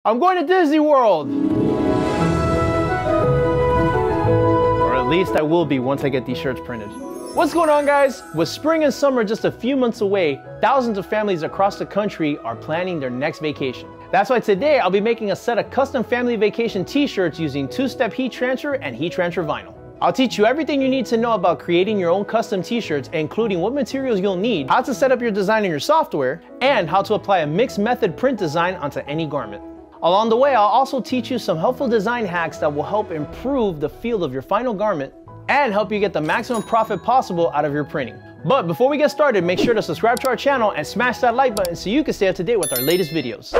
I'm going to Disney World! Or at least I will be once I get these shirts printed. What's going on, guys? With spring and summer just a few months away, thousands of families across the country are planning their next vacation. That's why today I'll be making a set of custom family vacation t-shirts using two-step heat transfer and heat transfer vinyl. I'll teach you everything you need to know about creating your own custom t-shirts, including what materials you'll need, how to set up your design in your software, and how to apply a mixed method print design onto any garment. Along the way, I'll also teach you some helpful design hacks that will help improve the feel of your final garment and help you get the maximum profit possible out of your printing. But before we get started, make sure to subscribe to our channel and smash that like button so you can stay up to date with our latest videos.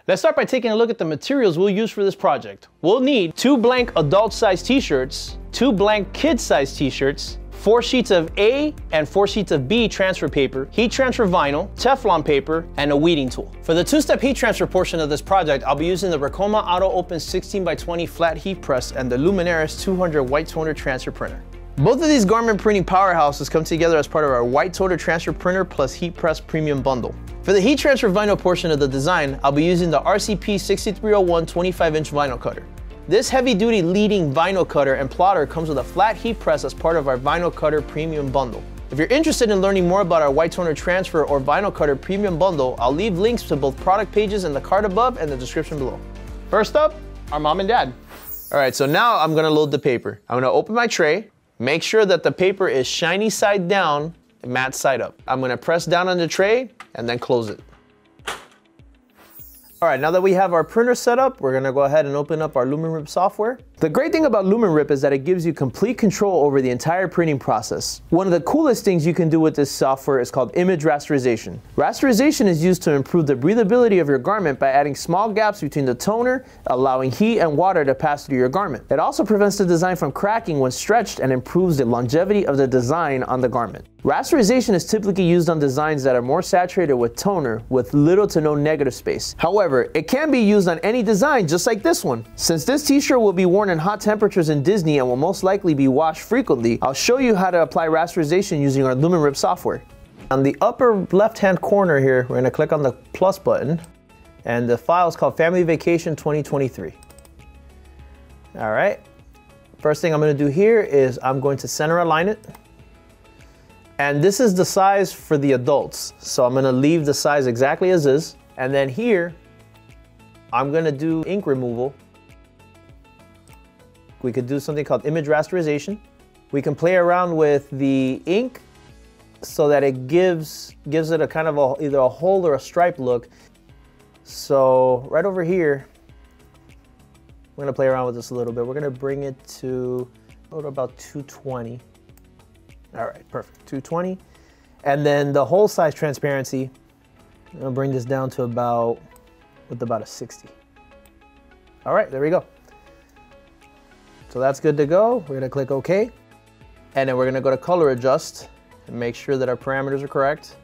Let's start by taking a look at the materials we'll use for this project. We'll need 2 blank adult size t-shirts, 2 blank kid size t-shirts, 4 sheets of A and 4 sheets of B transfer paper, heat transfer vinyl, Teflon paper, and a weeding tool. For the two-step heat transfer portion of this project, I'll be using the Ricoma Auto Open 16x20 flat heat press and the Luminaris 200 white toner transfer printer. Both of these garment printing powerhouses come together as part of our white toner transfer printer plus heat press premium bundle. For the heat transfer vinyl portion of the design, I'll be using the RCP 6301 25-inch vinyl cutter. This heavy-duty leading vinyl cutter and plotter comes with a flat heat press as part of our vinyl cutter premium bundle. If you're interested in learning more about our white toner transfer or vinyl cutter premium bundle, I'll leave links to both product pages in the card above and the description below. First up, our mom and dad. All right, so now I'm gonna load the paper. I'm gonna open my tray, make sure that the paper is shiny side down, matte side up. I'm gonna press down on the tray and then close it. All right, now that we have our printer set up, we're gonna go ahead and open up our LuminRIP software. The great thing about LuminRIP is that it gives you complete control over the entire printing process. One of the coolest things you can do with this software is called image rasterization. Rasterization is used to improve the breathability of your garment by adding small gaps between the toner, allowing heat and water to pass through your garment. It also prevents the design from cracking when stretched and improves the longevity of the design on the garment. Rasterization is typically used on designs that are more saturated with toner with little to no negative space. However, it can be used on any design just like this one. Since this t-shirt will be worn in hot temperatures in Disney and will most likely be washed frequently, I'll show you how to apply rasterization using our LuminRIP software. On the upper left-hand corner here, we're gonna click on the plus button, and the file is called Family Vacation 2023. All right, first thing I'm gonna do here is I'm going to center align it. And this is the size for the adults. So I'm gonna leave the size exactly as is. And then here, I'm gonna do ink removal. We could do something called image rasterization. We can play around with the ink so that it gives it a kind of either a hole or a stripe look. So right over here, we're gonna play around with this a little bit. We're gonna bring it to about 220. All right, perfect, 220. And then the whole size transparency, I'm gonna bring this down to about a 60. All right, there we go. So that's good to go. We're gonna click OK. And then we're gonna go to color adjust and make sure that our parameters are correct.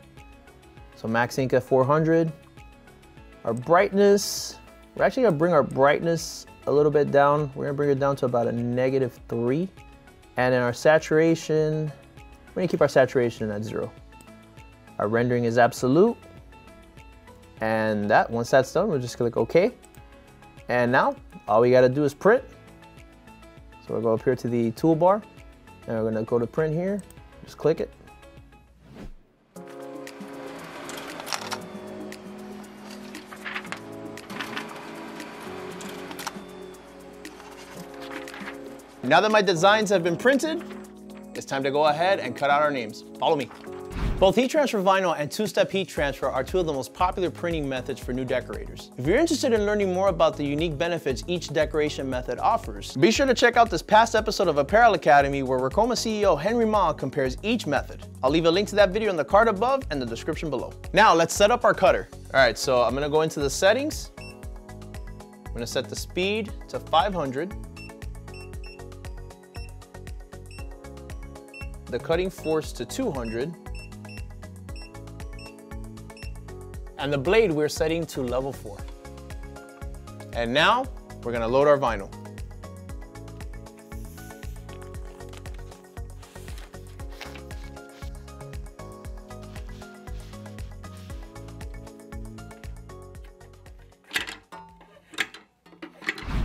So max ink at 400. Our brightness, we're actually gonna bring our brightness a little bit down. We're gonna bring it down to about a -3. And then our saturation, we're gonna keep our saturation at 0. Our rendering is absolute. And once that's done, we'll just click OK. And now, all we gotta do is print. So we'll go up here to the toolbar, and we're gonna go to print here, just click it. Now that my designs have been printed, it's time to go ahead and cut out our names. Follow me. Both heat transfer vinyl and two-step heat transfer are 2 of the most popular printing methods for new decorators. If you're interested in learning more about the unique benefits each decoration method offers, be sure to check out this past episode of Apparel Academy where Ricoma CEO Henry Ma compares each method. I'll leave a link to that video in the card above and the description below. Now let's set up our cutter. All right, so I'm gonna go into the settings. I'm gonna set the speed to 500. The cutting force to 200. And the blade we're setting to level 4. And now we're gonna load our vinyl.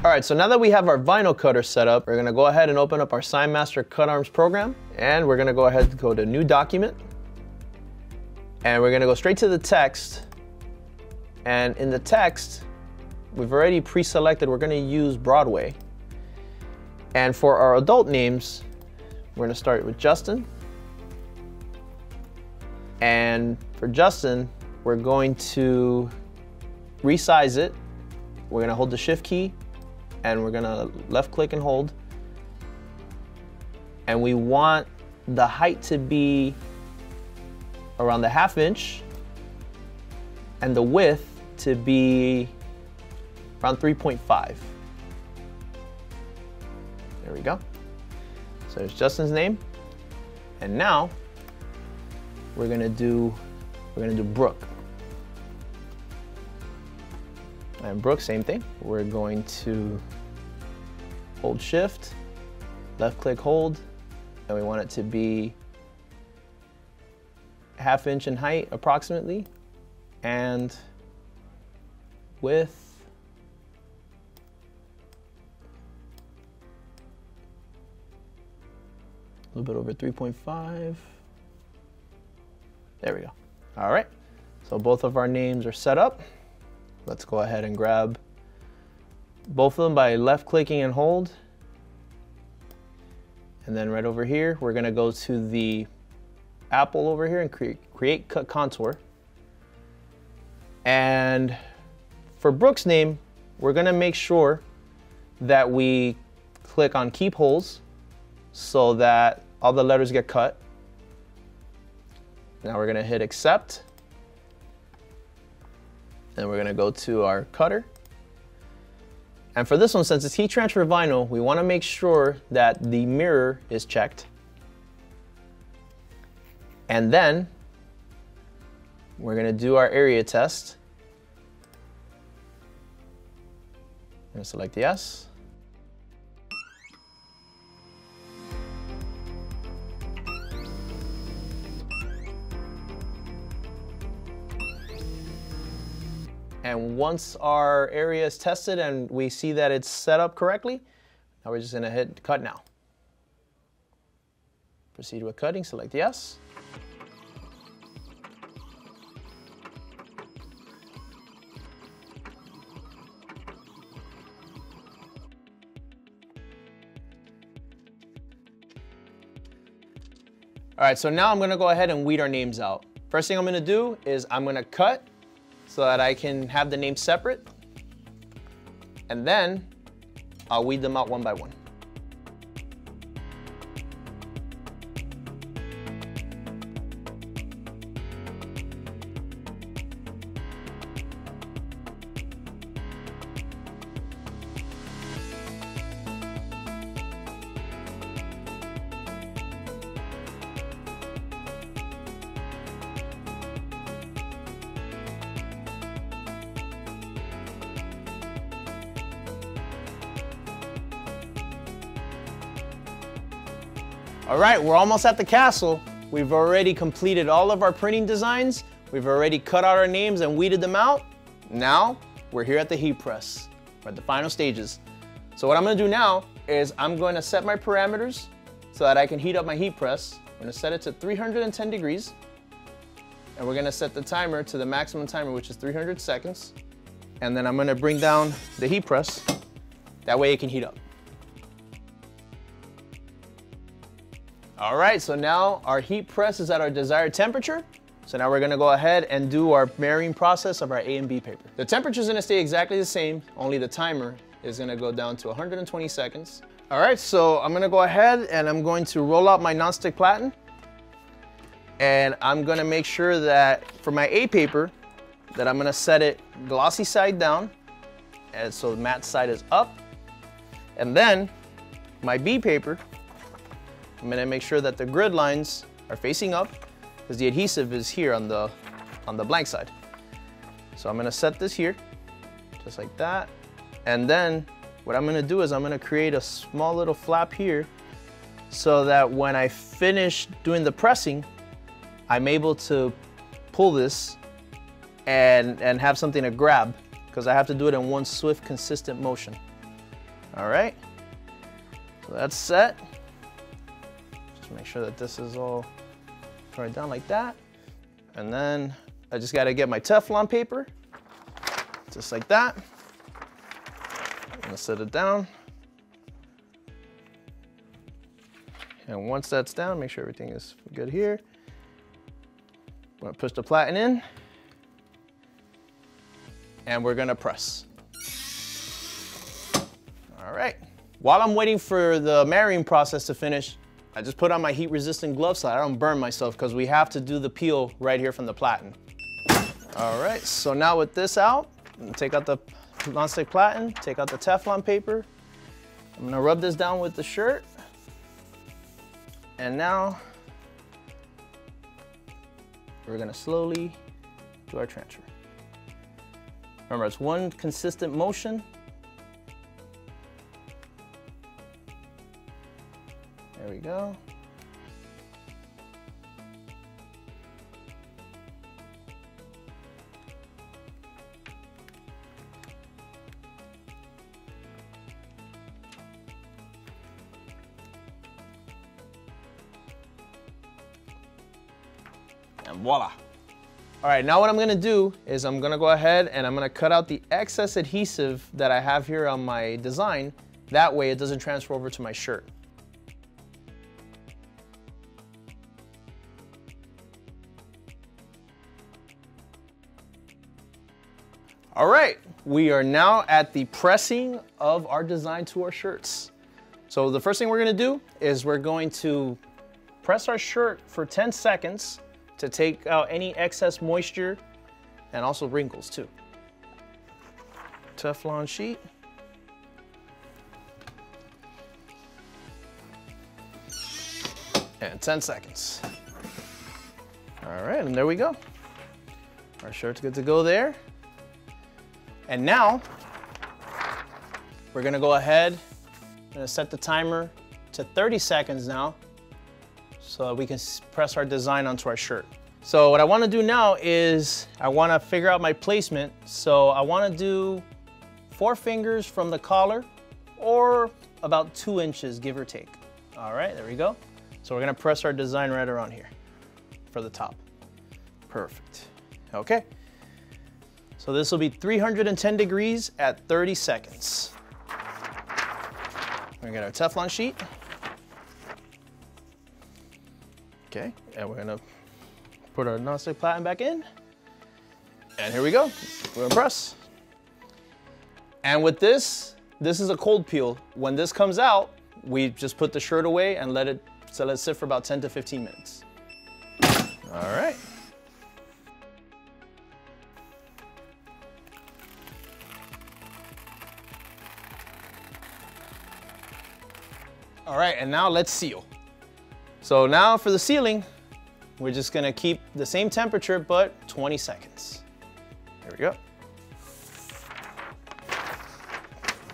All right, so now that we have our vinyl cutter set up, we're gonna go ahead and open up our SignMaster CUT+ARMS program, and we're gonna go ahead and go to New Document, and we're gonna go straight to the text, and in the text, we've already pre-selected, we're gonna use Broadway. And for our adult names, we're gonna start with Justin, and for Justin, we're going to resize it. We're gonna hold the Shift key, and we're gonna left click and hold. And we want the height to be around the 1/2 inch and the width to be around 3.5. There we go. So there's Justin's name. And now we're gonna do Brooke. And Brooke, same thing. We're going to hold Shift, left click hold, and we want it to be 1/2 inch in height approximately, and width a little bit over 3.5. There we go. All right, so both of our names are set up. Let's go ahead and grab both of them by left clicking and hold. And then right over here, we're gonna go to the apple over here and create cut contour. And for Brooke's name, we're gonna make sure that we click on keep holes so that all the letters get cut. Now we're gonna hit accept. Then we're gonna go to our cutter. And for this one, since it's heat transfer vinyl, we wanna make sure that the mirror is checked. And then we're gonna do our area test. I'm gonna select yes. And once our area is tested and we see that it's set up correctly, now we're just gonna hit cut now. Proceed with cutting, select yes. All right, so now I'm gonna go ahead and weed our names out. First thing I'm gonna do is I'm gonna cut so that I can have the names separate. And then I'll weed them out one by one. All right, we're almost at the castle. We've already completed all of our printing designs. We've already cut out our names and weeded them out. Now, we're here at the heat press. We're at the final stages. So what I'm gonna do now is I'm going to set my parameters so that I can heat up my heat press. I'm gonna set it to 310 degrees. And we're gonna set the timer to the maximum timer, which is 300 seconds. And then I'm gonna bring down the heat press. That way it can heat up. All right, so now our heat press is at our desired temperature. So now we're gonna go ahead and do our marrying process of our A and B paper. The temperature is gonna stay exactly the same, only the timer is gonna go down to 120 seconds. All right, so I'm gonna go ahead and I'm going to roll out my nonstick platen. And I'm gonna make sure that for my A paper, that I'm gonna set it glossy side down, and so the matte side is up. And then my B paper, I'm gonna make sure that the grid lines are facing up because the adhesive is here on the blank side. So I'm gonna set this here, just like that. And then what I'm gonna do is I'm gonna create a small little flap here so that when I finish doing the pressing, I'm able to pull this and have something to grab, because I have to do it in one swift, consistent motion. All right, so that's set. Just make sure that this is all right down like that. And then I just gotta get my Teflon paper, just like that. I'm gonna set it down. And once that's down, make sure everything is good here. I'm gonna push the platen in, and we're gonna press. All right. While I'm waiting for the marrying process to finish, I just put on my heat-resistant glove so I don't burn myself, because we have to do the peel right here from the platen. All right, so now with this out, I'm gonna take out the nonstick platen, take out the Teflon paper. I'm gonna rub this down with the shirt. And now, we're gonna slowly do our transfer. Remember, it's one consistent motion. There we go. And voila. All right, now what I'm gonna do is I'm gonna go ahead and I'm gonna cut out the excess adhesive that I have here on my design. That way it doesn't transfer over to my shirt. All right, we are now at the pressing of our design to our shirts. So the first thing we're gonna do is we're going to press our shirt for 10 seconds to take out any excess moisture and also wrinkles too. Teflon sheet. And 10 seconds. All right, and there we go. Our shirt's good to go there. And now, we're gonna go ahead, I'm gonna set the timer to 30 seconds now, so we can press our design onto our shirt. So what I wanna do now is, I wanna figure out my placement. So I wanna do 4 fingers from the collar, or about 2 inches, give or take. All right, there we go. So we're gonna press our design right around here for the top. Perfect, okay. So this will be 310 degrees at 30 seconds. We're gonna get our Teflon sheet. Okay, and we're gonna put our nonstick platen back in. And here we go, we're gonna press. And with this is a cold peel. When this comes out, we just put the shirt away and let it sit for about 10 to 15 minutes. All right. All right, and now let's seal. So now for the sealing, we're just gonna keep the same temperature, but 20 seconds. Here we go.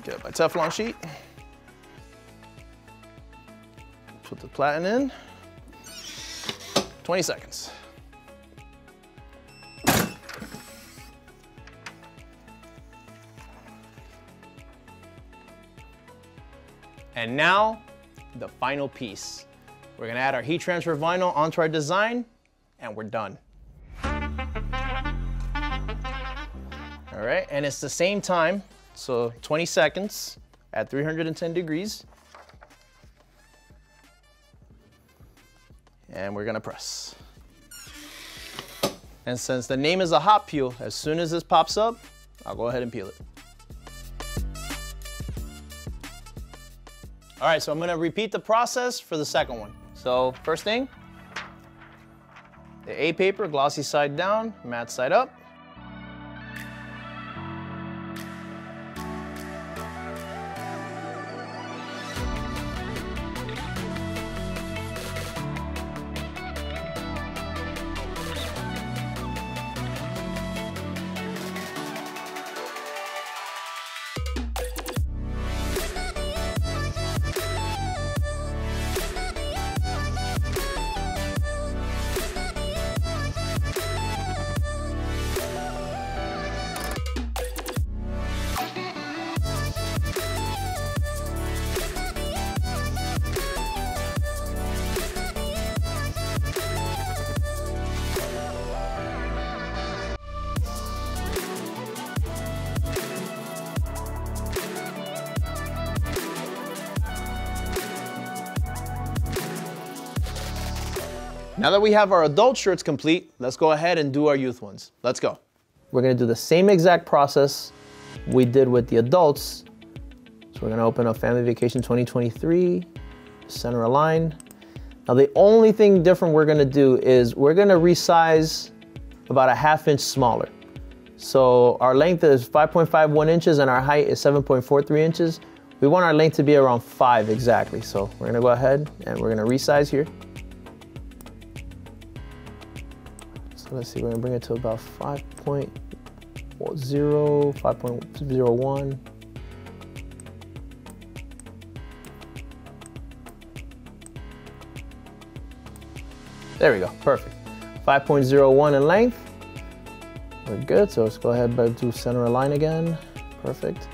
Get my Teflon sheet. Put the platen in. 20 seconds. And now, the final piece. We're gonna add our heat transfer vinyl onto our design, and we're done. All right, and it's the same time, so 20 seconds at 310 degrees. And we're gonna press. And since the name is a hot peel, as soon as this pops up, I'll go ahead and peel it. All right, so I'm gonna repeat the process for the second one. So first thing, the A paper, glossy side down, matte side up. Now that we have our adult shirts complete, let's go ahead and do our youth ones. Let's go. We're gonna do the same exact process we did with the adults. So we're gonna open up Family Vacation 2023, center align. Now the only thing different we're gonna do is we're gonna resize about a 1/2 inch smaller. So our length is 5.51 inches and our height is 7.43 inches. We want our length to be around 5 exactly. So we're gonna go ahead and we're gonna resize here. So let's see, we're gonna bring it to about 5.0, 5.01. There we go, perfect. 5.01 in length. We're good, so let's go ahead and do center align again. Perfect.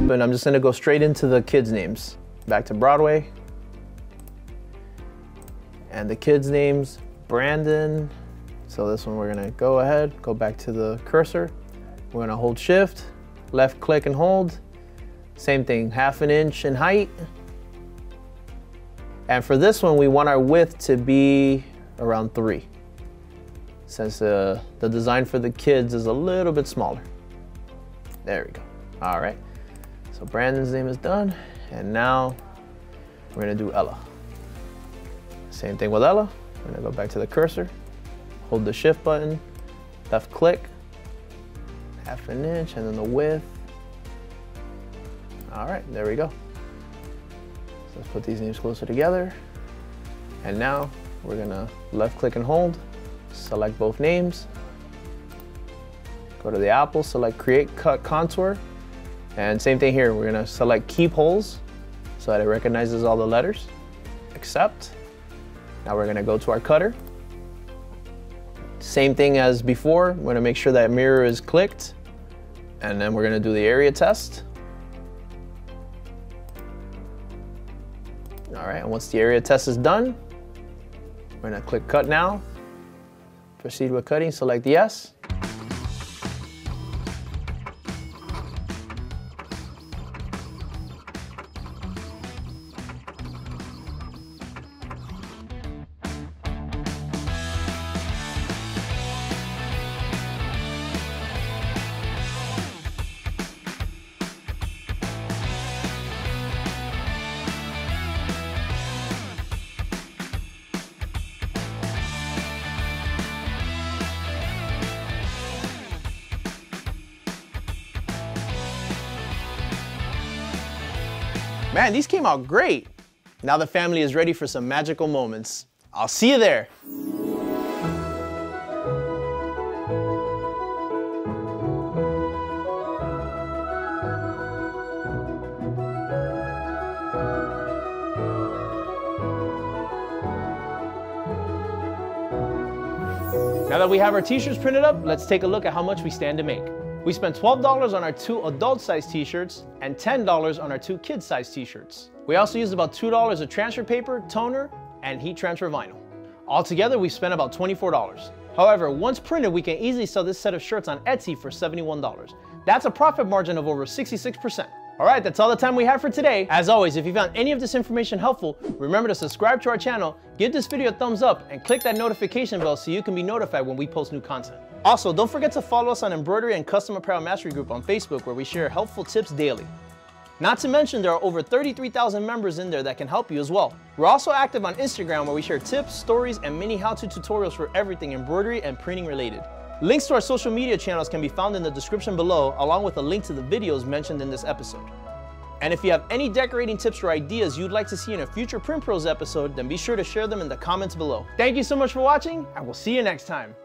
And I'm just gonna go straight into the kids' names. Back to Broadway. And the kids' names, Brandon. So this one we're gonna go ahead, go back to the cursor. We're gonna hold shift, left click and hold. Same thing, 1/2 inch in height. And for this one, we want our width to be around 3. Since the design for the kids is a little bit smaller. There we go, all right. So Brandon's name is done, and now we're gonna do Ella. Same thing with Ella. We're gonna go back to the cursor, hold the shift button, left click, 1/2 inch, and then the width. All right, there we go. So let's put these names closer together. And now we're gonna left click and hold, select both names, go to the apple, select create cut contour. And same thing here, we're gonna select keep holes so that it recognizes all the letters. Accept. Now we're gonna go to our cutter. Same thing as before, we're gonna make sure that mirror is clicked. And then we're gonna do the area test. All right, and once the area test is done, we're gonna click cut now. Proceed with cutting, select yes. Man, these came out great. Now the family is ready for some magical moments. I'll see you there. Now that we have our t-shirts printed up, let's take a look at how much we stand to make. We spent $12 on our 2 adult size t-shirts and $10 on our 2 kid size t-shirts. We also used about $2 of transfer paper, toner, and heat transfer vinyl. Altogether, we spent about $24. However, once printed, we can easily sell this set of shirts on Etsy for $71. That's a profit margin of over 66%. All right, that's all the time we have for today. As always, if you found any of this information helpful, remember to subscribe to our channel, give this video a thumbs up, and click that notification bell so you can be notified when we post new content. Also, don't forget to follow us on Embroidery and Custom Apparel Mastery Group on Facebook, where we share helpful tips daily. Not to mention, there are over 33,000 members in there that can help you as well. We're also active on Instagram, where we share tips, stories, and mini how-to tutorials for everything embroidery and printing related. Links to our social media channels can be found in the description below, along with a link to the videos mentioned in this episode. And if you have any decorating tips or ideas you'd like to see in a future Print Pros episode, then be sure to share them in the comments below. Thank you so much for watching, and we'll see you next time.